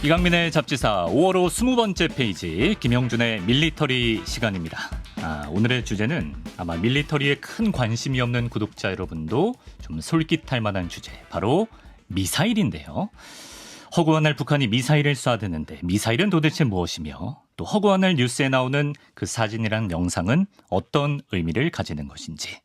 이강민의 잡지사 5월호 20번째 페이지 김형준의 밀리터리 시간입니다. 오늘의 주제는 아마 밀리터리에 큰 관심이 없는 구독자 여러분도 좀 솔깃할 만한 주제, 바로 미사일인데요. 허구한 날 북한이 미사일을 쏴대는데 미사일은 도대체 무엇이며, 또 허구한 날 뉴스에 나오는 그 사진이란 영상은 어떤 의미를 가지는 것인지,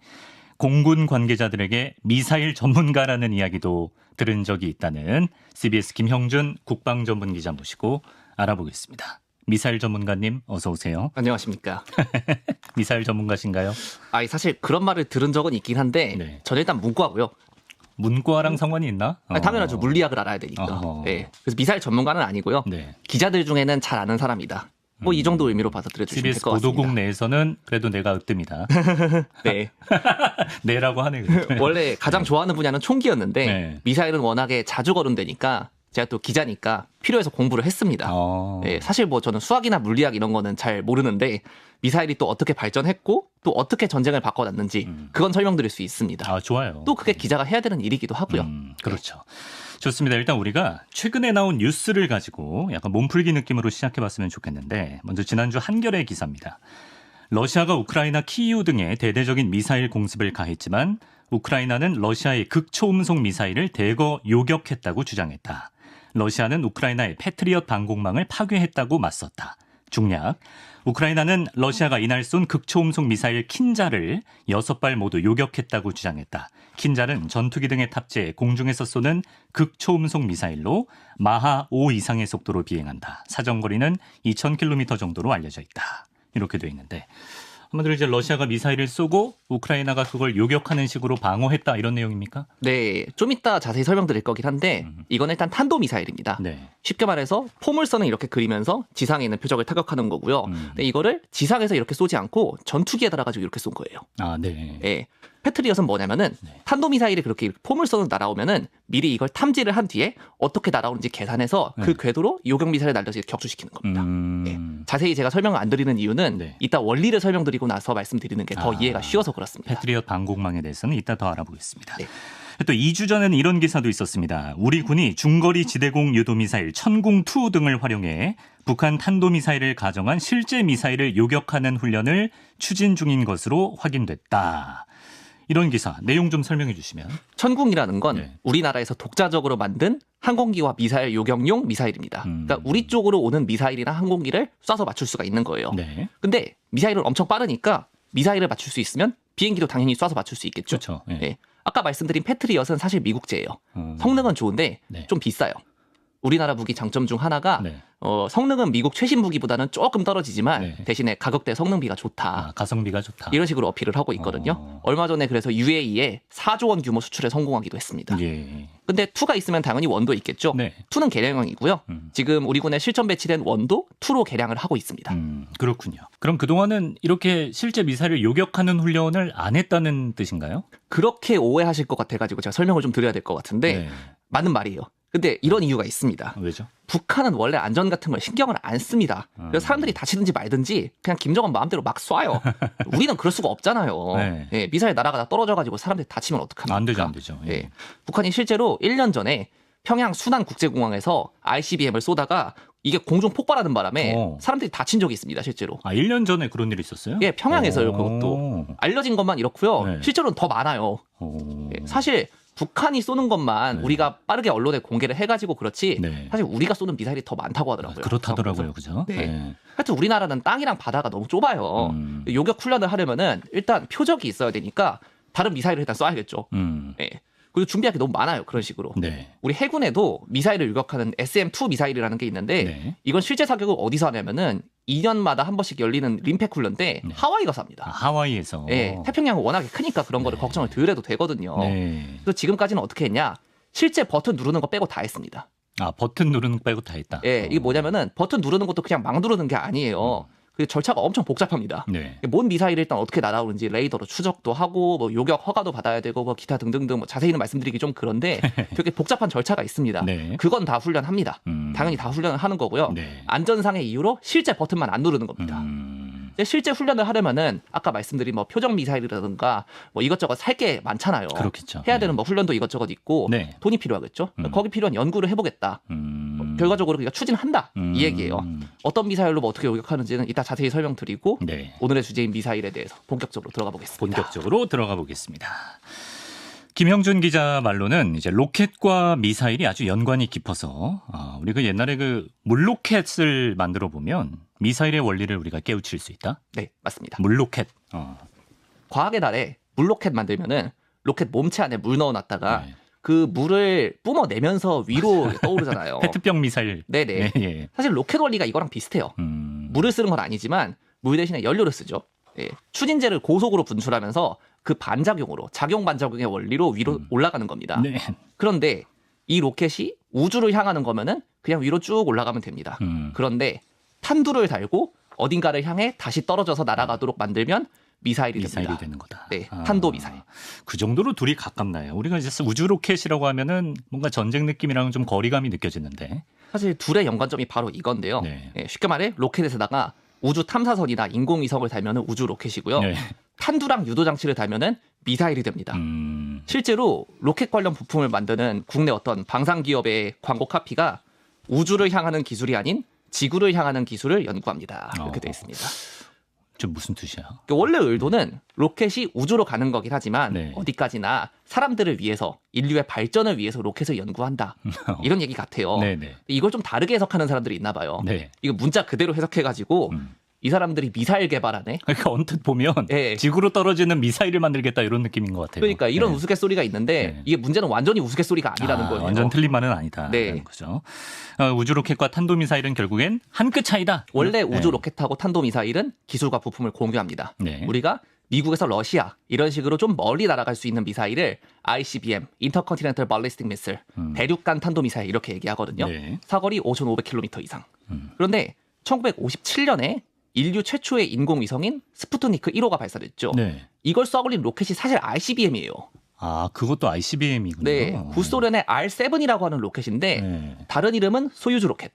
공군 관계자들에게 미사일 전문가라는 이야기도 들은 적이 있다는 CBS 김형준 국방전문기자 모시고 알아보겠습니다. 미사일 전문가님 어서 오세요. 안녕하십니까. 미사일 전문가신가요? 사실 그런 말을 들은 적은 있긴 한데 네. 저는 일단 문과고요. 문과랑 상관이 있나? 당연하죠. 물리학을 알아야 되니까. 네. 그래서 미사일 전문가는 아니고요. 네. 기자들 중에는 잘 아는 사람이다. 이 정도 의미로 받아들여주시면 될 CBS 것 같습니다. 보도국 내에서는 그래도 내가 으뜸이다. 네. 내라고 하네. 원래 가장 좋아하는 분야는 총기였는데 네. 미사일은 워낙에 자주 거론되니까 제가 또 기자니까 필요해서 공부를 했습니다. 네, 사실 저는 수학이나 물리학 이런 거는 잘 모르는데 미사일이 또 어떻게 발전했고 또 어떻게 전쟁을 바꿔놨는지 그건 설명드릴 수 있습니다. 좋아요. 또 그게 기자가 해야 되는 일이기도 하고요. 그렇죠. 좋습니다. 일단 우리가 최근에 나온 뉴스를 가지고 약간 몸풀기 느낌으로 시작해봤으면 좋겠는데, 먼저 지난주 한겨레 기사입니다. 러시아가 우크라이나 키이우 등에 대대적인 미사일 공습을 가했지만 우크라이나는 러시아의 극초음속 미사일을 대거 요격했다고 주장했다. 러시아는 우크라이나의 패트리엇 방공망을 파괴했다고 맞섰다. 중략, 우크라이나는 러시아가 이날 쏜 극초음속 미사일 킨자를 6발 모두 요격했다고 주장했다. 킨자는 전투기 등에 탑재해 공중에서 쏘는 극초음속 미사일로 마하 5 이상의 속도로 비행한다. 사정거리는 2000km 정도로 알려져 있다. 이렇게 돼 있는데, 한마디로 이제 러시아가 미사일을 쏘고 우크라이나가 그걸 요격하는 식으로 방어했다, 이런 내용입니까? 네, 좀 이따 자세히 설명드릴 거긴 한데 이건 일단 탄도미사일입니다. 네. 쉽게 말해서 포물선을 이렇게 그리면서 지상에 있는 표적을 타격하는 거고요. 근데 이거를 지상에서 이렇게 쏘지 않고 전투기에 달아가지고 이렇게 쏜 거예요. 네. 네. 패트리엇은 뭐냐면은 탄도미사일이 그렇게 포물선으로 날아오면은 미리 이걸 탐지를 한 뒤에 어떻게 날아오는지 계산해서 그 궤도로 요격미사일을 날려서 격추시키는 겁니다. 네. 자세히 제가 설명을 안 드리는 이유는 이따 원리를 설명드리고 나서 말씀드리는 게 더 이해가 쉬워서 그렇습니다. 패트리엇 방공망에 대해서는 이따 더 알아보겠습니다. 네. 또 2주 전에는 이런 기사도 있었습니다. 우리 군이 중거리 지대공 유도미사일 천궁2 등을 활용해 북한 탄도미사일을 가정한 실제 미사일을 요격하는 훈련을 추진 중인 것으로 확인됐다. 이런 기사 내용 좀 설명해 주시면. 천궁이라는 건 우리나라에서 독자적으로 만든 항공기와 미사일 요격용 미사일입니다. 그러니까 우리 쪽으로 오는 미사일이나 항공기를 쏴서 맞출 수가 있는 거예요. 네. 근데 미사일은 엄청 빠르니까 미사일을 맞출 수 있으면 비행기도 당연히 쏴서 맞출 수 있겠죠. 그렇죠. 네. 아까 말씀드린 패트리엇은 사실 미국제예요. 성능은 좋은데 좀 비싸요. 우리나라 무기 장점 중 하나가 성능은 미국 최신 무기보다는 조금 떨어지지만 대신에 가격대 성능비가 좋다. 가성비가 좋다. 이런 식으로 어필을 하고 있거든요. 얼마 전에 그래서 UAE에 4조 원 규모 수출에 성공하기도 했습니다. 근데 2가 있으면 당연히 1도 있겠죠. 2는 개량형이고요. 지금 우리 군에 실전 배치된 1도 2로 개량을 하고 있습니다. 그렇군요. 그럼 그동안은 이렇게 실제 미사일을 요격하는 훈련을 안 했다는 뜻인가요? 그렇게 오해하실 것 같아가지고 제가 설명을 좀 드려야 될 것 같은데 맞는 말이에요. 근데 이런 이유가 있습니다. 왜죠? 북한은 원래 안전 같은 걸 신경을 안 씁니다. 그래서 사람들이 다치든지 말든지 그냥 김정은 마음대로 막 쏴요. 우리는 그럴 수가 없잖아요. 네, 미사일 날아가다 떨어져가지고 사람들이 다치면 어떡합니까? 안 되죠, 안 되죠. 네, 북한이 실제로 1년 전에 평양 수난 국제공항에서 ICBM을 쏘다가 이게 공중 폭발하는 바람에 사람들이 다친 적이 있습니다, 실제로. 1년 전에 그런 일이 있었어요? 예, 평양에서요, 그것도. 알려진 것만 이렇고요. 실제로는 더 많아요. 사실 북한이 쏘는 것만 우리가 빠르게 언론에 공개를 해가지고 그렇지 사실 우리가 쏘는 미사일이 더 많다고 하더라고요. 그렇다더라고요. 그죠? 하여튼 우리나라는 땅이랑 바다가 너무 좁아요. 요격 훈련을 하려면은 일단 표적이 있어야 되니까 다른 미사일을 일단 쏴야겠죠. 그리고 준비할 게 너무 많아요. 그런 식으로. 우리 해군에도 미사일을 요격하는 SM-2 미사일이라는 게 있는데 이건 실제 사격을 어디서 하냐면은 2년마다 한 번씩 열리는 림팩 훈련 때 하와이 가서 합니다. 하와이에서. 태평양은 워낙에 크니까 그런 거를 걱정을 덜 해도 되거든요. 그래서 지금까지는 어떻게 했냐? 실제 버튼 누르는 거 빼고 다 했습니다. 버튼 누르는 거 빼고 다 했다. 이게 뭐냐면은 버튼 누르는 것도 그냥 막 누르는 게 아니에요. 그 절차가 엄청 복잡합니다. 뭔 미사일이 일단 어떻게 날아오는지 레이더로 추적도 하고 뭐 요격 허가도 받아야 되고 뭐 기타 등등등 뭐 자세히는 말씀드리기 좀 그런데 되게 복잡한 절차가 있습니다. 그건 다 훈련합니다. 당연히 다 훈련을 하는 거고요. 안전상의 이유로 실제 버튼만 안 누르는 겁니다. 실제 훈련을 하려면은 아까 말씀드린 뭐 표적 미사일이라든가 뭐 이것저것 살 게 많잖아요. 그렇겠죠. 해야 되는 뭐 훈련도 이것저것 있고 돈이 필요하겠죠. 거기 필요한 연구를 해보겠다. 결과적으로 우리가 추진한다 이 얘기예요. 어떤 미사일로 뭐 어떻게 요격하는지는 이따 자세히 설명드리고 네. 오늘의 주제인 미사일에 대해서 본격적으로 들어가 보겠습니다. 본격적으로 들어가 보겠습니다. 김형준 기자 말로는 이제 로켓과 미사일이 아주 연관이 깊어서 우리 그 옛날에 그 물로켓을 만들어 보면 미사일의 원리를 우리가 깨우칠 수 있다. 네, 맞습니다. 물로켓. 과학의 달에 물로켓 만들면은 로켓 몸체 안에 물 넣어놨다가 네. 그 물을 뿜어내면서 위로 떠오르잖아요. 페트병 미사일. 네네. 예. 사실 로켓 원리가 이거랑 비슷해요. 물을 쓰는 건 아니지만 물 대신에 연료를 쓰죠. 예. 추진제를 고속으로 분출하면서 그 반작용으로 작용 반작용의 원리로 위로 올라가는 겁니다. 네. 그런데 이 로켓이 우주를 향하는 거면은 그냥 위로 쭉 올라가면 됩니다. 그런데 탄두를 달고 어딘가를 향해 다시 떨어져서 날아가도록 만들면 미사일이 됩니다. 되는 거다. 네, 탄도 미사일. 그 정도로 둘이 가깝나요? 우리가 이제 우주 로켓이라고 하면은 뭔가 전쟁 느낌이랑은 좀 거리감이 느껴지는데. 사실 둘의 연관점이 바로 이건데요. 네. 예, 쉽게 말해 로켓에다가 우주 탐사선이나 인공위성을 달면은 우주 로켓이고요. 네. 탄두랑 유도 장치를 달면은 미사일이 됩니다. 실제로 로켓 관련 부품을 만드는 국내 어떤 방산 기업의 광고 카피가 우주를 향하는 기술이 아닌 지구를 향하는 기술을 연구합니다. 이렇게 되어 있습니다. 좀 무슨 뜻이야? 원래 의도는 로켓이 우주로 가는 거긴 하지만 네. 어디까지나 사람들을 위해서 인류의 발전을 위해서 로켓을 연구한다. 이런 얘기 같아요. 네네. 이걸 좀 다르게 해석하는 사람들이 있나 봐요. 네. 이거 문자 그대로 해석해가지고 이 사람들이 미사일 개발하네. 그러니까 언뜻 보면 네. 지구로 떨어지는 미사일을 만들겠다 이런 느낌인 것 같아요. 그러니까 이런 네. 우스갯소리가 있는데 네. 이게 문제는 완전히 우스갯소리가 아니라는 거예요. 완전 틀린 말은 아니다라는 네. 거죠. 우주 로켓과 탄도 미사일은 결국엔 한 끗 차이다. 원래 우주 네. 로켓하고 탄도 미사일은 기술과 부품을 공유합니다. 네. 우리가 미국에서 러시아 이런 식으로 좀 멀리 날아갈 수 있는 미사일을 ICBM, Intercontinental Ballistic Missile, 대륙간 탄도 미사일 이렇게 얘기하거든요. 네. 사거리 5,500km 이상. 그런데 1957년에 인류 최초의 인공위성인 스푸트니크 1호가 발사됐죠. 네. 이걸 쏴올린 로켓이 사실 ICBM이에요. 그것도 ICBM이군요. 네, 구소련의 R7이라고 하는 로켓인데 네. 다른 이름은 소유주 로켓.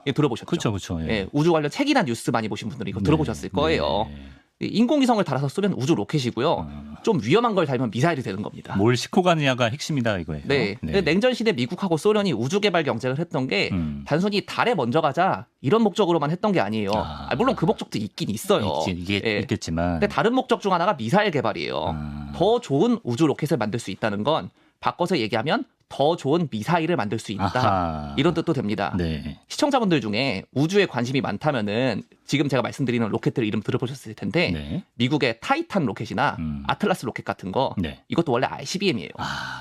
예, 들어보셨죠? 그렇죠. 예. 예, 우주 관련 책이나 뉴스 많이 보신 분들이 이거 들어보셨을 거예요. 네. 인공위성을 달아서 쏘면 우주 로켓이고요. 좀 위험한 걸 달면 미사일이 되는 겁니다. 뭘 싣고 가느냐가 핵심이다 이거예요. 네. 근데 냉전 시대 미국하고 소련이 우주 개발 경쟁을 했던 게 단순히 달에 먼저 가자 이런 목적으로만 했던 게 아니에요. 물론 그 목적도 있긴 있어요. 예. 있겠지만. 근데 다른 목적 중 하나가 미사일 개발이에요. 더 좋은 우주 로켓을 만들 수 있다는 건 바꿔서 얘기하면 더 좋은 미사일을 만들 수 있다. 아하. 이런 뜻도 됩니다. 네. 시청자분들 중에 우주에 관심이 많다면은 지금 제가 말씀드리는 로켓들 이름 들어보셨을 텐데 네. 미국의 타이탄 로켓이나 아틀라스 로켓 같은 거 네. 이것도 원래 ICBM이에요.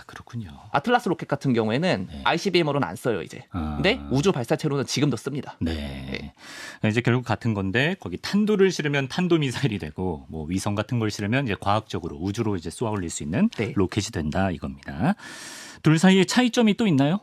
그렇군요. 아틀라스 로켓 같은 경우에는 네. ICBM으로는 안 써요 이제. 근데 우주 발사체로는 지금도 씁니다. 네. 이제 결국 같은 건데 거기 탄도를 실으면 탄도 미사일이 되고 뭐 위성 같은 걸 실으면 이제 과학적으로 우주로 이제 쏘아 올릴 수 있는 네. 로켓이 된다 이겁니다. 둘 사이에 차이점이 또 있나요?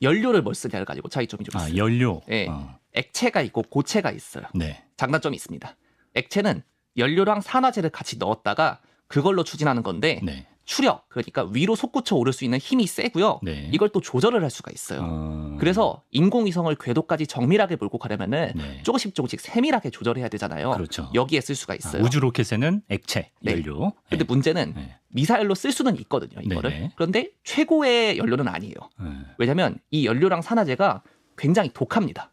연료를 뭘 쓰냐를 가지고 차이점이 좀 있어요. 연료. 네. 액체가 있고 고체가 있어요. 네. 장단점이 있습니다. 액체는 연료랑 산화제를 같이 넣었다가 그걸로 추진하는 건데 네. 추력, 그러니까 위로 솟구쳐 오를 수 있는 힘이 세고요. 네. 이걸 또 조절을 할 수가 있어요. 그래서 인공위성을 궤도까지 정밀하게 몰고 가려면은 네. 조금씩 세밀하게 조절해야 되잖아요. 그렇죠. 여기에 쓸 수가 있어요. 우주 로켓에는 액체, 네. 연료. 근데 문제는 네. 미사일로 쓸 수는 있거든요. 이거를. 네네. 그런데 최고의 연료는 아니에요. 왜냐하면 이 연료랑 산화제가 굉장히 독합니다.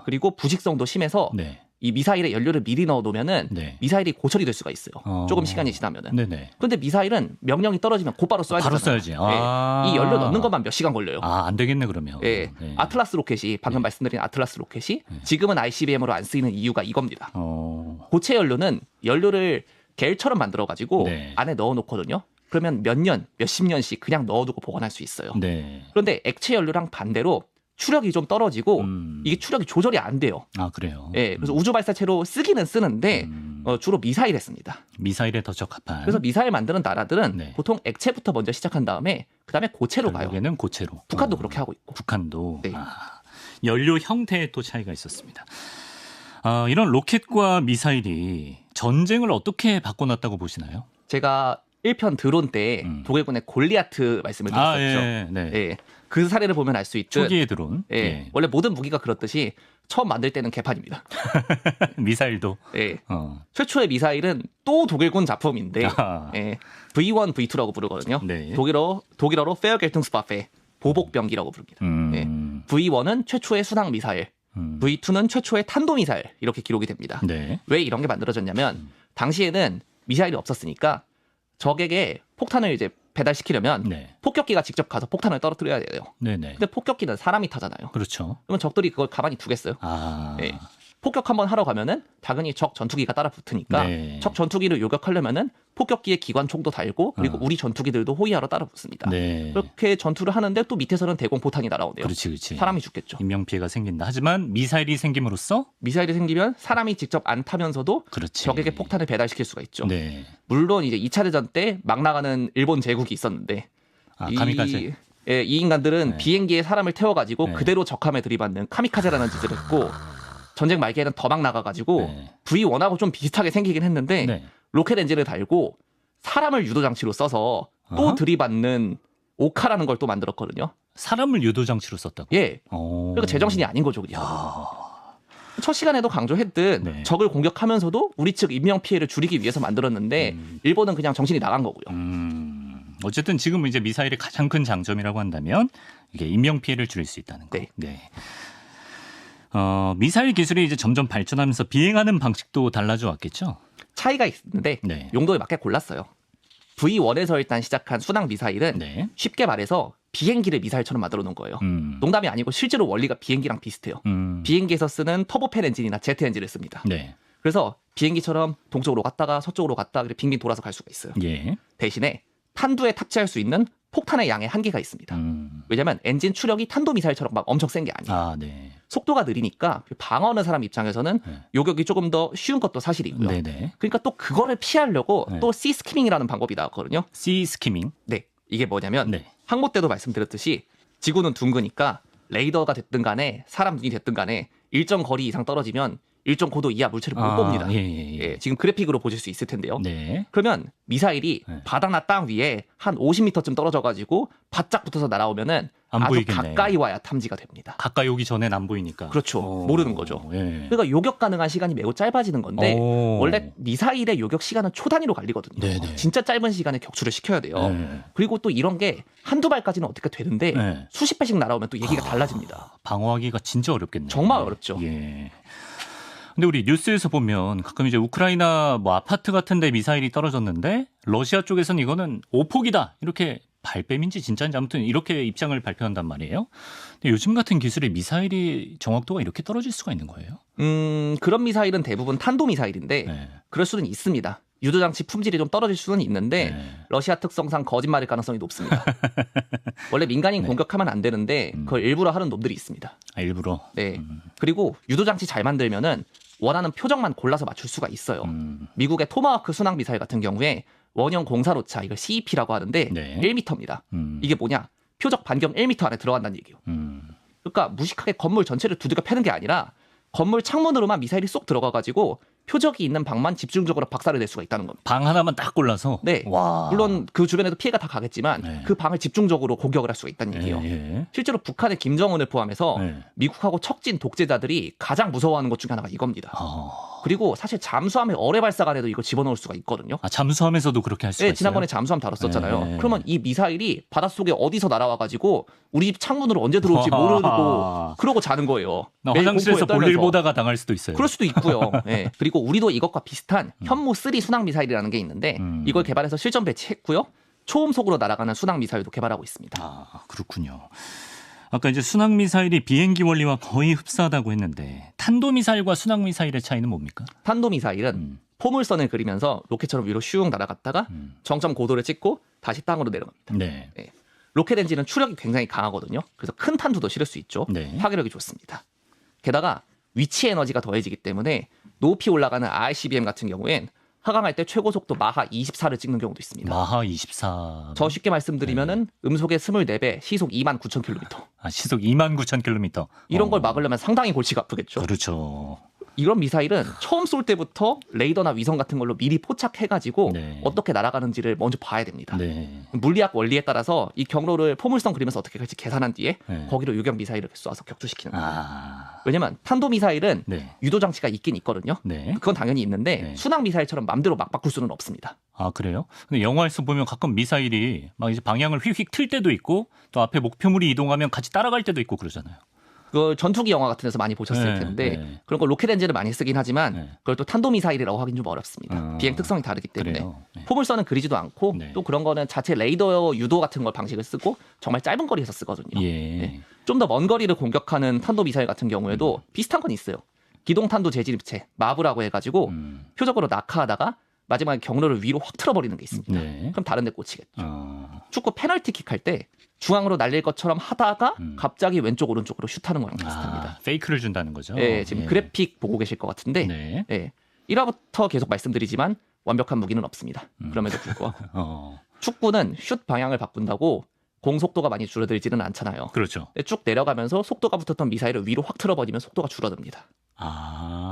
그리고 부식성도 심해서 네. 이 미사일에 연료를 미리 넣어놓으면은 네. 미사일이 고철이 될 수가 있어요. 조금 시간이 지나면은. 네네. 그런데 미사일은 명령이 떨어지면 곧바로 쏴야 바로 되잖아요. 쏴야지. 예. 이 연료 넣는 것만 몇 시간 걸려요. 안 되겠네 그러면. 예. 네. 아틀라스 로켓이 방금 말씀드린 아틀라스 로켓이 지금은 ICBM으로 안 쓰이는 이유가 이겁니다. 고체 연료는 연료를 겔처럼 만들어가지고 네. 안에 넣어놓거든요. 그러면 몇 년, 몇십 년씩 그냥 넣어두고 보관할 수 있어요. 네. 그런데 액체 연료랑 반대로 추력이 좀 떨어지고 이게 추력이 조절이 안 돼요. 그래요. 예, 그래서 우주 발사체로 쓰기는 쓰는데 주로 미사일에 씁니다. 미사일에 더 적합한. 그래서 미사일 만드는 나라들은 네. 보통 액체부터 먼저 시작한 다음에 그다음에 고체로 가요. 결국에는 고체로. 북한도 그렇게 하고 있고. 북한도. 네. 연료 형태에 또 차이가 있었습니다. 이런 로켓과 미사일이 전쟁을 어떻게 바꿔놨다고 보시나요? 제가 1편 드론 때 독일군의 골리아트 말씀을 드렸었죠. 예, 네. 예, 그 사례를 보면 알 수 있듯 초기의 드론. 예, 예. 원래 모든 무기가 그렇듯이 처음 만들 때는 개판입니다. 미사일도. 예. 최초의 미사일은 또 독일군 작품인데 예, V1, V2라고 부르거든요. 네. 독일어로 페어겔퉁스바페 보복병기라고 부릅니다. 예. V1은 최초의 순항 미사일, V2는 최초의 탄도 미사일 이렇게 기록이 됩니다. 네. 왜 이런 게 만들어졌냐면 당시에는 미사일이 없었으니까 적에게 폭탄을 이제 배달시키려면 네. 폭격기가 직접 가서 폭탄을 떨어뜨려야 돼요. 네네. 근데 폭격기는 사람이 타잖아요. 그렇죠. 그러면 적들이 그걸 가만히 두겠어요? 아. 네. 폭격 한번 하러 가면은 당연히 적 전투기가 따라 붙으니까 네. 적 전투기를 요격하려면은 폭격기에 기관총도 달고 그리고 우리 전투기들도 호위하러 따라 붙습니다. 네. 그렇게 전투를 하는데 또 밑에서는 대공포탄이 날아오네요. 그렇지, 그렇지. 사람이 죽겠죠. 인명 피해가 생긴다. 하지만 미사일이 생김으로써 미사일이 생기면 사람이 직접 안 타면서도 그렇지. 적에게 폭탄을 배달시킬 수가 있죠. 네. 물론 이제 2차 대전 때 막 나가는 일본 제국이 있었는데 아, 카미카제. 이 인간들은 네. 비행기에 사람을 태워가지고 네. 그대로 적함에 들이받는 카미카제라는 짓을 했고 전쟁 말기에는 더 막 나가가지고 네. V1하고 좀 비슷하게 생기긴 했는데 네. 로켓 엔진을 달고 사람을 유도 장치로 써서 또 어허. 들이받는 오카라는 걸 또 만들었거든요. 사람을 유도 장치로 썼다고. 예. 오. 그러니까 제정신이 아닌 거죠, 그냥. 야. 첫 시간에도 강조했듯 네. 적을 공격하면서도 우리 측 인명 피해를 줄이기 위해서 만들었는데 일본은 그냥 정신이 나간 거고요. 어쨌든 지금 이제 미사일의 가장 큰 장점이라고 한다면 이게 인명 피해를 줄일 수 있다는 거. 네. 네. 미사일 기술이 이제 점점 발전하면서 비행하는 방식도 달라져 왔겠죠. 차이가 있는데 네. 용도에 맞게 골랐어요. V1에서 일단 시작한 순항 미사일은 네. 쉽게 말해서 비행기를 미사일처럼 만들어 놓은 거예요. 농담이 아니고 실제로 원리가 비행기랑 비슷해요. 비행기에서 쓰는 터보팬 엔진이나 제트 엔진을 씁니다. 네. 그래서 비행기처럼 동쪽으로 갔다가 서쪽으로 갔다가 그렇게 빙빙 돌아서 갈 수가 있어요. 예. 대신에 탄두에 탑재할 수 있는 폭탄의 양의 한계가 있습니다. 왜냐하면 엔진 추력이 탄도미사일처럼 막 엄청 센 게 아니에요. 아, 네. 속도가 느리니까 방어하는 사람 입장에서는 네. 요격이 조금 더 쉬운 것도 사실이고요. 네네. 그러니까 또 그거를 피하려고 네. 또 C 스키밍이라는 방법이 나왔거든요. 씨 스키밍. 네, 이게 뭐냐면 네. 항모 때도 말씀드렸듯이 지구는 둥그니까 레이더가 됐든 간에 사람 눈이 됐든 간에 일정 거리 이상 떨어지면 일정 고도 이하 물체를 못 봅니다. 예, 예, 예. 예, 지금 그래픽으로 보실 수 있을 텐데요. 네. 그러면 미사일이 네. 바다나 땅 위에 한 50m쯤 떨어져가지고 바짝 붙어서 날아오면 안 아주 보이겠네. 가까이 와야 탐지가 됩니다. 가까이 오기 전엔 안 보이니까. 그렇죠. 모르는 거죠. 예. 그러니까 요격 가능한 시간이 매우 짧아지는 건데 오. 원래 미사일의 요격 시간은 초 단위로 갈리거든요. 네네. 진짜 짧은 시간에 격추를 시켜야 돼요. 네. 그리고 또 이런 게 한두 발까지는 어떻게 되는데 네. 수십 배씩 날아오면 또 얘기가 달라집니다. 방어하기가 진짜 어렵겠네요. 정말 어렵죠. 예. 근데 우리 뉴스에서 보면 가끔 이제 우크라이나 뭐 아파트 같은 데 미사일이 떨어졌는데 러시아 쪽에서는 이거는 오폭이다. 이렇게 발뺌인지 진짜인지 아무튼 이렇게 입장을 발표한단 말이에요. 근데 요즘 같은 기술의 미사일이 정확도가 이렇게 떨어질 수가 있는 거예요? 그런 미사일은 대부분 탄도 미사일인데 네. 그럴 수는 있습니다. 유도장치 품질이 좀 떨어질 수는 있는데 네. 러시아 특성상 거짓말일 가능성이 높습니다. 원래 민간인 네. 공격하면 안 되는데 그걸 일부러 하는 놈들이 있습니다. 아, 일부러. 네. 그리고 유도장치 잘 만들면은 원하는 표적만 골라서 맞출 수가 있어요. 미국의 토마호크 순항 미사일 같은 경우에 원형 공사로차 이걸 CEP라고 하는데 네. 1m입니다. 이게 뭐냐? 표적 반경 1m 안에 들어간다는 얘기예요. 그러니까 무식하게 건물 전체를 두들겨 패는 게 아니라 건물 창문으로만 미사일이 쏙 들어가가지고 표적이 있는 방만 집중적으로 박살을 낼 수가 있다는 겁니다. 방 하나만 딱 골라서. 네. 와. 물론 그 주변에도 피해가 다 가겠지만 네. 그 방을 집중적으로 공격을 할 수가 있다는 얘기예요. 예. 실제로 북한의 김정은을 포함해서 네. 미국하고 척진 독재자들이 가장 무서워하는 것 중에 하나가 이겁니다. 아. 그리고 사실 잠수함의 어뢰 발사관에도 이거 집어넣을 수가 있거든요. 아, 잠수함에서도 그렇게 할 수가 네, 있어요. 지난번에 잠수함 다뤘었잖아요. 네. 그러면 이 미사일이 바닷속에 어디서 날아와가지고 우리 집 창문으로 언제 들어올지 와. 모르고 그러고 자는 거예요. 나 매일 화장실에서 공포에 볼일 떨면서. 보다가 당할 수도 있어요. 그럴 수도 있고요. 네. 그리고 우리도 이것과 비슷한 현무3 순항 미사일이라는 게 있는데 이걸 개발해서 실전 배치했고요. 초음속으로 날아가는 순항 미사일도 개발하고 있습니다. 아, 그렇군요. 아까 이제 순항 미사일이 비행기 원리와 거의 흡사하다고 했는데 탄도 미사일과 순항 미사일의 차이는 뭡니까? 탄도 미사일은 포물선을 그리면서 로켓처럼 위로 슉 날아갔다가 정점 고도를 찍고 다시 땅으로 내려갑니다. 네. 네. 로켓 엔진은 추력이 굉장히 강하거든요. 그래서 큰 탄두도 실을 수 있죠. 네. 파괴력이 좋습니다. 게다가 위치 에너지가 더해지기 때문에 높이 올라가는 ICBM 같은 경우엔 하강할 때 최고 속도 마하 24를 찍는 경우도 있습니다. 마하 24. 저 쉽게 말씀드리면은 음속의 24배, 시속 29,000km. 아, 시속 29,000km. 이런 걸 막으려면 상당히 골치가 아프겠죠. 그렇죠. 이런 미사일은 처음 쏠 때부터 레이더나 위성 같은 걸로 미리 포착해가지고 네. 어떻게 날아가는지를 먼저 봐야 됩니다. 네. 물리학 원리에 따라서 이 경로를 포물선 그리면서 어떻게 갈지 계산한 뒤에 네. 거기로 요격 미사일을 쏴서 격추시키는 거예요. 아. 왜냐면 탄도 미사일은 네. 유도 장치가 있긴 있거든요. 네. 그건 당연히 있는데 네. 순항 미사일처럼 맘대로 막 바꿀 수는 없습니다. 아, 그래요? 근데 영화에서 보면 가끔 미사일이 막 이제 방향을 휙휙 틀 때도 있고 또 앞에 목표물이 이동하면 같이 따라갈 때도 있고 그러잖아요. 그걸 전투기 영화 같은 데서 많이 보셨을 네, 텐데 네. 그런 걸 로켓 엔진을 많이 쓰긴 하지만 네. 그걸 또 탄도미사일이라고 하긴 좀 어렵습니다. 비행 특성이 다르기 때문에 그래요? 네. 포물선은 그리지도 않고 네. 또 그런 거는 자체 레이더 유도 같은 걸 방식을 쓰고 정말 짧은 거리에서 쓰거든요. 예. 좀 더 먼 거리를 공격하는 탄도미사일 같은 경우에도 비슷한 건 있어요. 기동탄도 재진입체 마브라고 해가지고 표적으로 낙하하다가 마지막에 경로를 위로 확 틀어버리는 게 있습니다. 네. 그럼 다른 데 꽂히겠죠. 어. 축구 페널티킥 할 때 중앙으로 날릴 것처럼 하다가 갑자기 왼쪽 오른쪽으로 슛하는 거랑 비슷합니다. 페이크를 준다는 거죠. 예, 지금 예. 그래픽 보고 계실 것 같은데 네. 예, 1화부터 계속 말씀드리지만 완벽한 무기는 없습니다. 그럼에도 불구하고 어. 축구는 슛 방향을 바꾼다고 공 속도가 많이 줄어들지는 않잖아요. 그렇죠. 근데 쭉 내려가면서 속도가 붙었던 미사일을 위로 확 틀어버리면 속도가 줄어듭니다.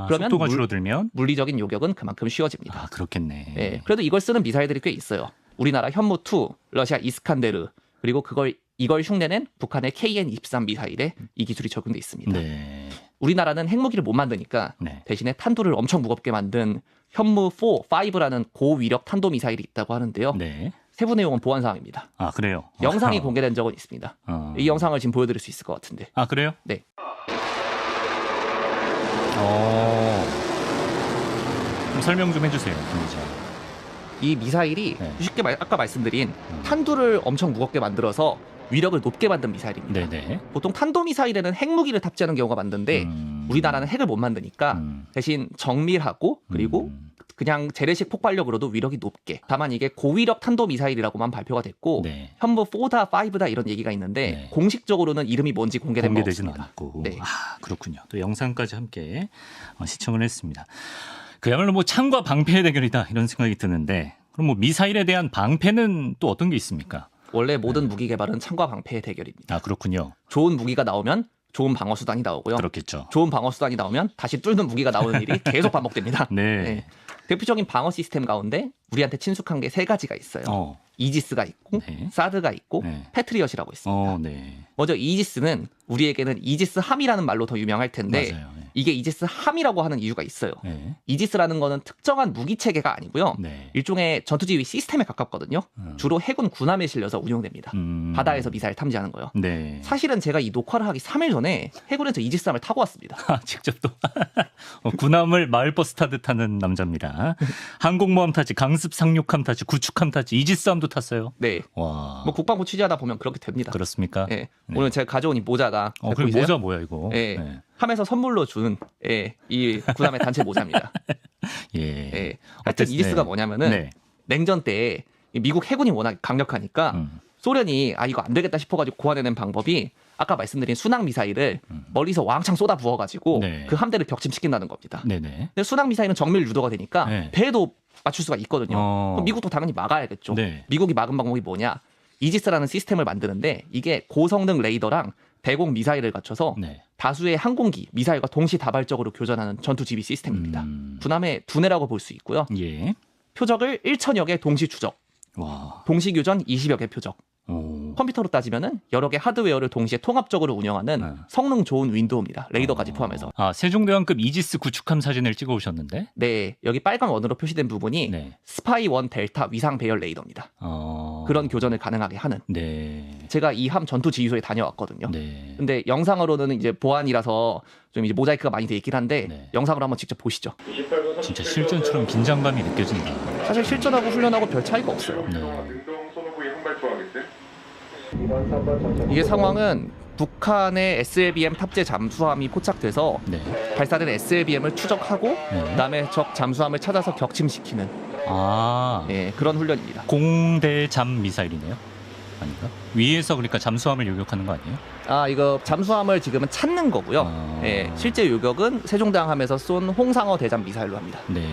그러면 속도가 줄어들면 물리적인 요격은 그만큼 쉬워집니다. 그렇겠네. 예, 그래도 이걸 쓰는 미사일들이 꽤 있어요. 우리나라 현무2, 러시아 이스칸데르, 그리고 이걸 흉내낸 북한의 KN-23 미사일에 이 기술이 적용돼 있습니다. 네. 우리나라는 핵무기를 못 만드니까 네. 대신에 탄두를 엄청 무겁게 만든 현무4, 5라는 고위력 탄도 미사일이 있다고 하는데요. 네. 세부 내용은 보안 사항입니다. 그래요. 영상이 공개된 적은 있습니다. 이 영상을 지금 보여드릴 수 있을 것 같은데. 그래요? 네. 그럼 설명 좀 해주세요, 김 기자. 이 미사일이 네. 쉽게 아까 말씀드린 탄두를 엄청 무겁게 만들어서 위력을 높게 만든 미사일입니다. 네네. 보통 탄도 미사일에는 핵무기를 탑재하는 경우가 많은데 우리나라는 핵을 못 만드니까 대신 정밀하고 그리고 그냥 재래식 폭발력으로도 위력이 높게. 다만 이게 고위력 탄도 미사일이라고만 발표가 됐고 네. 현무 4다 5다 이런 얘기가 있는데 네. 공식적으로는 이름이 뭔지 공개된 바 공개되지는 없습니다. 않았고. 네. 그렇군요. 또 영상까지 함께 시청을 했습니다. 그야말로 뭐 창과 방패의 대결이다 이런 생각이 드는데 그럼 뭐 미사일에 대한 방패는 또 어떤 게 있습니까? 원래 모든 무기 개발은 창과 방패의 대결입니다. 그렇군요. 좋은 무기가 나오면 좋은 방어 수단이 나오고요. 그렇겠죠. 좋은 방어 수단이 나오면 다시 뚫는 무기가 나오는 일이 계속 반복됩니다. 네. 네. 대표적인 방어 시스템 가운데 우리한테 친숙한 게 세 가지가 있어요. 이지스가 있고 네. 사드가 있고 네. 패트리엇이라고 있습니다. 네. 먼저 이지스는 우리에게는 이지스 함이라는 말로 더 유명할 텐데 맞아요. 네. 이게 이지스 함이라고 하는 이유가 있어요. 네. 이지스라는 거는 특정한 무기 체계가 아니고요. 네. 일종의 전투지휘 시스템에 가깝거든요. 주로 해군 군함에 실려서 운용됩니다. 바다에서 미사일 탐지하는 거요. 네. 사실은 제가 이 녹화를 하기 3일 전에 해군에서 이지스함을 타고 왔습니다. 직접 또 군함을 마을버스 타듯 하는 남자입니다. 항공모함 타지, 강습 상륙함 타지, 구축함 타지, 이지스함도 탔어요. 네. 와. 뭐 국방부 취재하다 보면 그렇게 됩니다. 그렇습니까? 네. 오늘 제가 가져온 이 모자가 그 보이세요? 모자 뭐야 이거? 네. 네. 함에서 선물로 준 이 군함의 단체 모자입니다. 예. 네. 하여튼 이지스가 뭐냐면은 네. 냉전 때 미국 해군이 워낙 강력하니까 소련이 이거 안 되겠다 싶어가지고 고안해낸 방법이 아까 말씀드린 순항 미사일을 멀리서 왕창 쏟아 부어가지고 네. 그 함대를 격침시킨다는 겁니다. 네네. 근데 순항 미사일은 정밀 유도가 되니까 네. 배에도 맞출 수가 있거든요. 그럼 미국도 당연히 막아야겠죠. 네. 미국이 막은 방법이 뭐냐? 이지스라는 시스템을 만드는데 이게 고성능 레이더랑 대공 미사일을 갖춰서 네. 다수의 항공기, 미사일과 동시다발적으로 교전하는 전투 지휘 시스템입니다. 군함의 두뇌라고 볼 수 있고요. 예. 표적을 1,000여 개 동시 추적, 와. 동시 교전 20여 개 표적. 오. 컴퓨터로 따지면은 여러 개 하드웨어를 동시에 통합적으로 운영하는 성능 좋은 윈도우입니다. 레이더까지 포함해서. 세종대왕급 이지스 구축함 사진을 찍어 오셨는데? 네, 여기 빨간 원으로 표시된 부분이 네. 스파이 1 델타 위상 배열 레이더입니다. 그런 교전을 가능하게 하는. 네. 제가 이 함 전투 지휘소에 다녀왔거든요. 네. 근데 영상으로는 이제 보안이라서 좀 이제 모자이크가 많이 돼 있긴 한데 네. 영상으로 한번 직접 보시죠. 진짜 실전처럼 긴장감이 느껴진다. 사실 실전하고 훈련하고 별 차이가 없어요. 네. 이게 상황은 북한의 SLBM 탑재 잠수함이 포착돼서 네. 발사된 SLBM을 추적하고 네. 그다음에 적 잠수함을 찾아서 격침시키는 그런 훈련입니다. 공대잠 미사일이네요. 아닌가? 위에서 그러니까 잠수함을 요격하는 거 아니에요? 이거 잠수함을 지금은 찾는 거고요. 실제 요격은 세종대왕함에서 쏜 홍상어 대잠 미사일로 합니다. 네.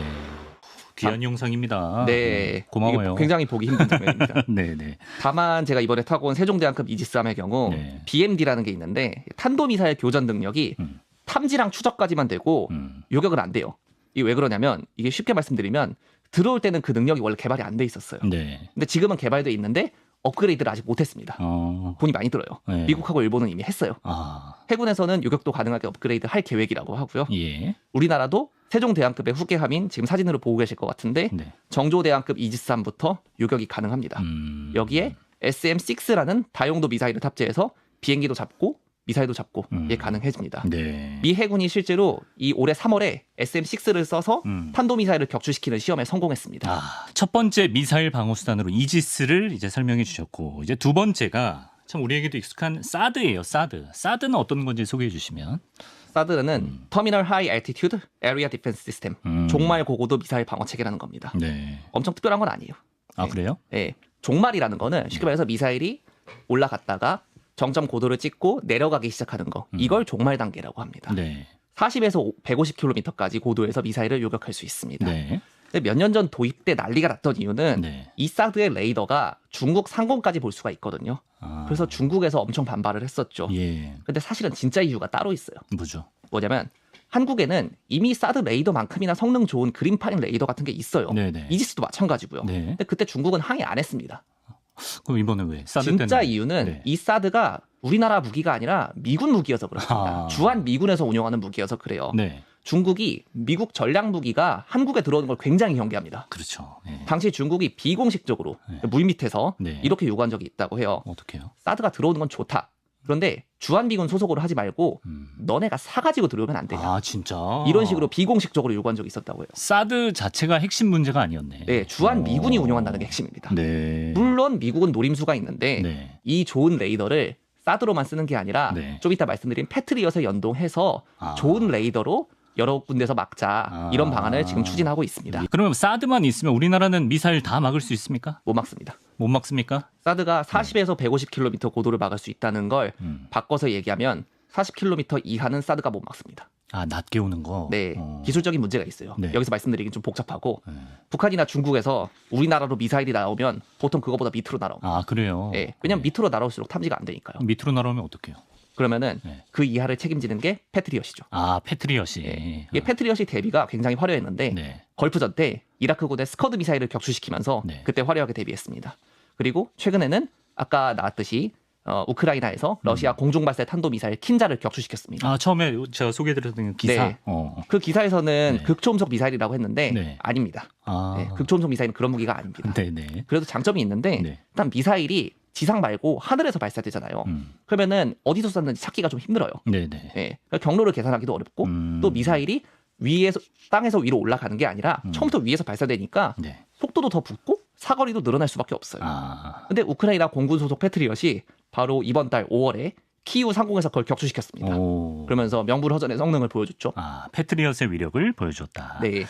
귀한 영상입니다. 네. 고마워요. 이게 굉장히 보기 힘든 장면입니다. 네. 다만 제가 이번에 타고 온 세종대왕급 이지스함의 경우 네. BMD라는 게 있는데 탄도미사일 교전 능력이 탐지랑 추적까지만 되고 요격은 안 돼요. 이게 왜 그러냐면 이게 쉽게 말씀드리면 들어올 때는 그 능력이 원래 개발이 안 돼 있었어요. 네. 근데 지금은 개발돼 있는데 업그레이드를 아직 못했습니다. 돈이 많이 들어요. 네. 미국하고 일본은 이미 했어요. 해군에서는 요격도 가능하게 업그레이드 할 계획이라고 하고요. 예. 우리나라도 세종대왕급의 후계함인 지금 사진으로 보고 계실 것 같은데 네. 정조대왕급 이지스함부터 요격이 가능합니다. 여기에 SM6라는 다용도 미사일을 탑재해서 비행기도 잡고 미사일도 잡고 이게 가능해집니다. 네. 미 해군이 실제로 이 올해 3월에 SM-6를 써서 탄도미사일을 격추시키는 시험에 성공했습니다. 첫 번째 미사일 방어 수단으로 이지스를 이제 설명해 주셨고 이제 두 번째가 참 우리에게도 익숙한 사드예요. 사드는 어떤 건지 소개해 주시면. 사드는 터미널 하이 알티튜드 에리아 디펜스 시스템, 종말 고고도 미사일 방어 체계라는 겁니다. 네. 엄청 특별한 건 아니에요. 아 그래요? 네. 종말이라는 거는 쉽게 말해서 미사일이 올라갔다가 정점 고도를 찍고 내려가기 시작하는 거, 이걸 종말 단계라고 합니다. 네. 40에서 150km까지 고도에서 미사일을 요격할 수 있습니다. 네. 근데 몇 년 전 도입돼 난리가 났던 이유는 네. 이 사드의 레이더가 중국 상공까지 볼 수가 있거든요. 그래서 중국에서 엄청 반발을 했었죠. 예. 근데 사실은 진짜 이유가 따로 있어요. 뭐죠? 뭐냐면 한국에는 이미 사드 레이더만큼이나 성능 좋은 그린파인 레이더 같은 게 있어요. 네네. 이지스도 마찬가지고요. 네. 근데 그때 중국은 항의 안 했습니다. 그럼 이번에 왜? 사드 진짜 때는? 이유는 네. 이 사드가 우리나라 무기가 아니라 미군 무기여서 그렇습니다. 주한 미군에서 운용하는 무기여서 그래요. 네. 중국이 미국 전략 무기가 한국에 들어오는 걸 굉장히 경계합니다. 그렇죠. 네. 당시 중국이 비공식적으로 물밑에서 네. 이렇게 요구한 적이 있다고 해요. 어떻게요? 사드가 들어오는 건 좋다. 그런데 주한미군 소속으로 하지 말고 너네가 사가지고 들어오면 안 되냐. 아 진짜. 이런 식으로 비공식적으로 요구한 적이 있었다고 해요. 사드 자체가 핵심 문제가 아니었네. 네, 주한미군이 운영한다는 게 핵심입니다. 네. 물론 미국은 노림수가 있는데 네. 이 좋은 레이더를 사드로만 쓰는 게 아니라 네. 좀 이따 말씀드린 패트리엇에 연동해서 좋은 레이더로 여러 군데서 막자 이런 방안을 지금 추진하고 있습니다. 그러면 사드만 있으면 우리나라는 미사일 다 막을 수 있습니까? 못 막습니다. 못 막습니까? 사드가 40에서 150km 고도를 막을 수 있다는 걸 바꿔서 얘기하면 40km 이하는 사드가 못 막습니다. 아 낮게 오는 거. 네, 기술적인 문제가 있어요. 네. 여기서 말씀드리긴 좀 복잡하고 북한이나 중국에서 우리나라로 미사일이 나오면 보통 그거보다 밑으로 날아옵니다. 아 그래요. 네, 왜냐면 밑으로 날아올수록 탐지가 안 되니까요. 밑으로 날아오면 어떡해요? 그러면은 네. 그 이하를 책임지는 게 패트리엇이죠. 아 패트리엇이. 네. 이게 패트리엇이 대비가 굉장히 화려했는데 네. 걸프전 때 이라크군의 스커드 미사일을 격추시키면서 네. 그때 화려하게 대비했습니다. 그리고 최근에는 아까 나왔듯이 우크라이나에서 러시아 공중발사 탄도미사일 킨자를 격추시켰습니다. 아 처음에 제가 소개해드렸던 기사. 네. 그 기사에서는 네. 극초음속 미사일이라고 했는데 네. 아닙니다. 아. 네, 극초음속 미사일은 그런 무기가 아닙니다. 네네. 그래도 장점이 있는데 네. 일단 미사일이 지상 말고 하늘에서 발사되잖아요. 그러면은 어디서 쐈는지 찾기가 좀 힘들어요. 네네. 네, 그러니까 경로를 계산하기도 어렵고 또 미사일이 위에서 땅에서 위로 올라가는 게 아니라 처음부터 위에서 발사되니까 네. 속도도 더 붙고 사거리도 늘어날 수밖에 없어요. 아. 근데 우크라이나 공군 소속 패트리엇이 바로 이번 달 5월에 키이우 상공에서 그걸 격추시켰습니다. 오. 그러면서 명불허전의 성능을 보여줬죠. 아 패트리엇의 위력을 보여줬다. 네.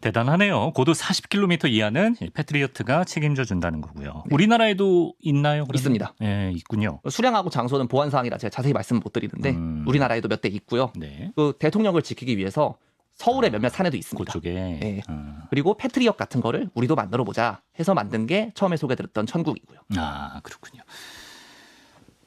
대단하네요. 고도 40km 이하는 패트리어트가 책임져 준다는 거고요. 우리나라에도 있나요? 그러면? 있습니다. 네, 있군요. 수량하고 장소는 보안 사항이라 제가 자세히 말씀 못 드리는데 우리나라에도 몇 대 있고요. 네. 그 대통령을 지키기 위해서 서울의 몇몇 산에도 있습니다. 그쪽에. 네. 그리고 패트리엇 같은 거를 우리도 만들어 보자 해서 만든 게 처음에 소개드렸던 천국이고요. 아 그렇군요.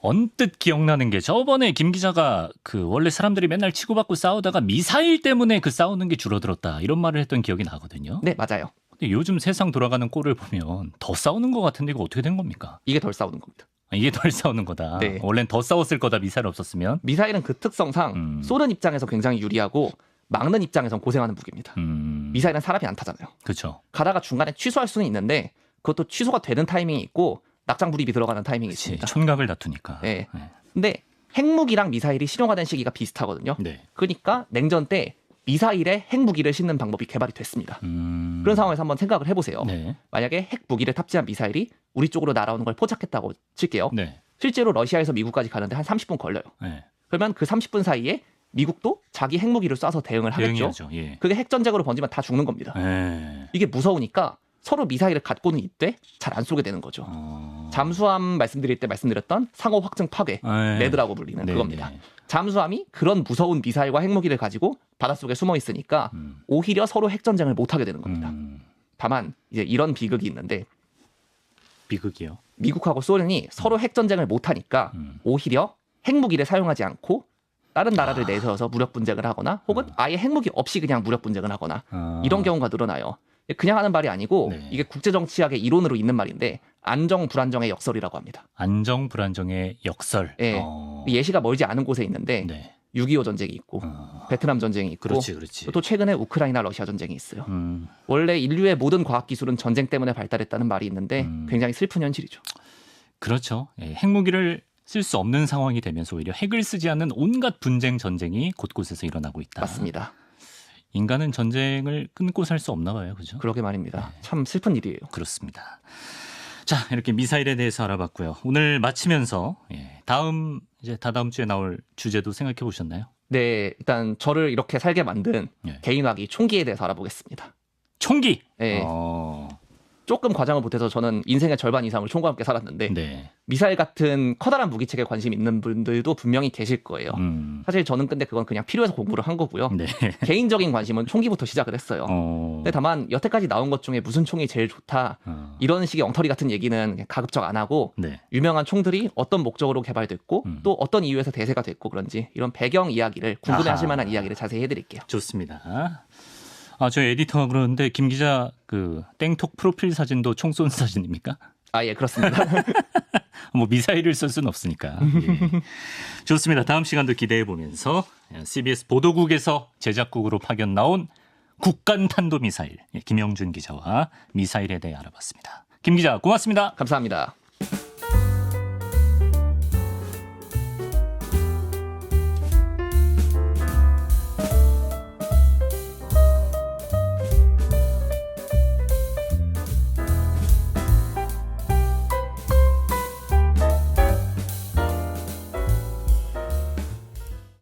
언뜻 기억나는 게 저번에 김 기자가 그 원래 사람들이 맨날 치고받고 싸우다가 미사일 때문에 그 싸우는 게 줄어들었다 이런 말을 했던 기억이 나거든요. 네, 맞아요. 근데 요즘 세상 돌아가는 꼴을 보면 더 싸우는 것 같은데 이거 어떻게 된 겁니까? 이게 덜 싸우는 겁니다. 아, 이게 덜 싸우는 거다. 네. 원래는 더 싸웠을 거다 미사일 없었으면. 미사일은 그 특성상 쏘는 입장에서 굉장히 유리하고 막는 입장에선 고생하는 무기입니다. 미사일은 사람이 안 타잖아요. 그렇죠. 가다가 중간에 취소할 수는 있는데 그것도 취소가 되는 타이밍이 있고 낙장 불입이 들어가는 타이밍이 그치, 있습니다. 촌각을 다투니까. 네. 근데 핵무기랑 미사일이 실용화된 시기가 비슷하거든요. 네. 그러니까 냉전 때 미사일에 핵무기를 싣는 방법이 개발이 됐습니다. 그런 상황에서 한번 생각을 해보세요. 네. 만약에 핵무기를 탑재한 미사일이 우리 쪽으로 날아오는 걸 포착했다고 칠게요. 네. 실제로 러시아에서 미국까지 가는데 한 30분 걸려요. 네. 그러면 그 30분 사이에 미국도 자기 핵무기를 쏴서 대응을 하겠죠. 대응해야죠. 예. 그게 핵전쟁으로 번지면 다 죽는 겁니다. 네. 이게 무서우니까 서로 미사일을 갖고는 있되 잘 안 쏘게 되는 거죠. 잠수함 말씀드릴 때 말씀드렸던 상호 확증 파괴, 네. 레드라고 불리는 네, 그겁니다. 네. 잠수함이 그런 무서운 미사일과 핵무기를 가지고 바닷속에 숨어 있으니까 오히려 서로 핵전쟁을 못하게 되는 겁니다. 다만 이제 이런 비극이 있는데 비극이요. 미국하고 소련이 서로 핵전쟁을 못하니까 오히려 핵무기를 사용하지 않고 다른 나라를 내세워서 무력 분쟁을 하거나 혹은 아예 핵무기 없이 그냥 무력 분쟁을 하거나 이런 경우가 늘어나요. 그냥 하는 말이 아니고 네. 이게 국제정치학의 이론으로 있는 말인데 안정 불안정의 역설이라고 합니다. 안정 불안정의 역설. 예. 예시가 멀지 않은 곳에 있는데 네. 6.25 전쟁이 있고 베트남 전쟁이 있고 그렇지. 또 최근에 우크라이나 러시아 전쟁이 있어요. 원래 인류의 모든 과학기술은 전쟁 때문에 발달했다는 말이 있는데 굉장히 슬픈 현실이죠. 그렇죠. 예. 핵무기를 쓸 수 없는 상황이 되면서 오히려 핵을 쓰지 않는 온갖 분쟁 전쟁이 곳곳에서 일어나고 있다. 맞습니다. 인간은 전쟁을 끊고 살 수 없나 봐요. 그죠? 그러게 말입니다. 참 슬픈 일이에요. 그렇습니다. 자, 이렇게 미사일에 대해서 알아봤고요. 오늘 마치면서 이제 다다음 주에 나올 주제도 생각해 보셨나요? 네, 일단 저를 이렇게 살게 만든 예. 개인화기 총기에 대해서 알아보겠습니다. 총기. 네. 조금 과장을 못해서 저는 인생의 절반 이상을 총과 함께 살았는데 네. 미사일 같은 커다란 무기체계에 관심 있는 분들도 분명히 계실 거예요. 사실 저는 근데 그건 그냥 필요해서 공부를 한 거고요. 네. 개인적인 관심은 총기부터 시작을 했어요. 근데 다만 여태까지 나온 것 중에 무슨 총이 제일 좋다 이런 식의 엉터리 같은 얘기는 그냥 가급적 안 하고 네. 유명한 총들이 어떤 목적으로 개발됐고 또 어떤 이유에서 대세가 됐고 그런지 이런 배경 이야기를 궁금해하실 만한 이야기를 자세히 해드릴게요. 좋습니다. 저희 에디터가 그러는데 김 기자 그 땡톡 프로필 사진도 총 쏜 사진입니까? 아, 예, 그렇습니다. 뭐 미사일을 쏠 수는 없으니까. 예. 좋습니다. 다음 시간도 기대해 보면서 CBS 보도국에서 제작국으로 파견 나온 국간 탄도 미사일 김영준 기자와 미사일에 대해 알아봤습니다. 김 기자 고맙습니다. 감사합니다.